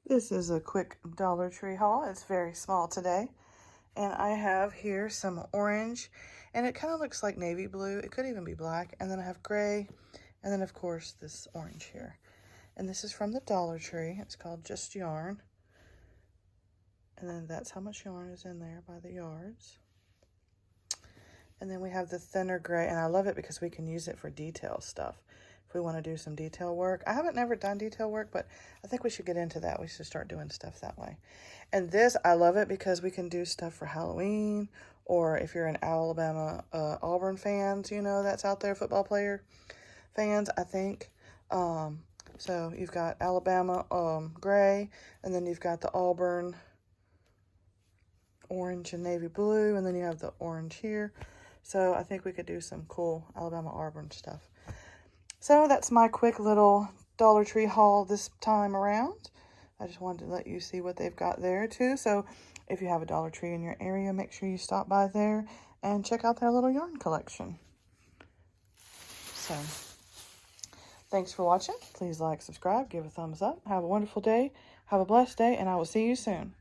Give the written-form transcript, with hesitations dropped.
This is a quick Dollar Tree haul. It's very small today. And I have here some orange, and it kind of looks like navy blue. It could even be black. And then I have gray, and then of course this orange here. And this is from the Dollar Tree. It's called Just Yarn. And then that's how much yarn is in there by the yards. And then we have the thinner gray, and I love it because we can use it for detail stuff. If we want to do some detail work. I haven't never done detail work, but I think we should get into that. We should start doing stuff that way. And this, I love it because we can do stuff for Halloween, or if you're an Alabama Auburn fans, you know, that's out there, football player fans, I think. So you've got Alabama gray, and then you've got the Auburn orange and navy blue, and then you have the orange here. So I think we could do some cool Alabama Auburn stuff. So that's my quick little Dollar Tree haul this time around. I just wanted to let you see what they've got there too. So if you have a Dollar Tree in your area, make sure you stop by there and check out their little yarn collection. So thanks for watching. Please like, subscribe, give a thumbs up. Have a wonderful day. Have a blessed day, and I will see you soon.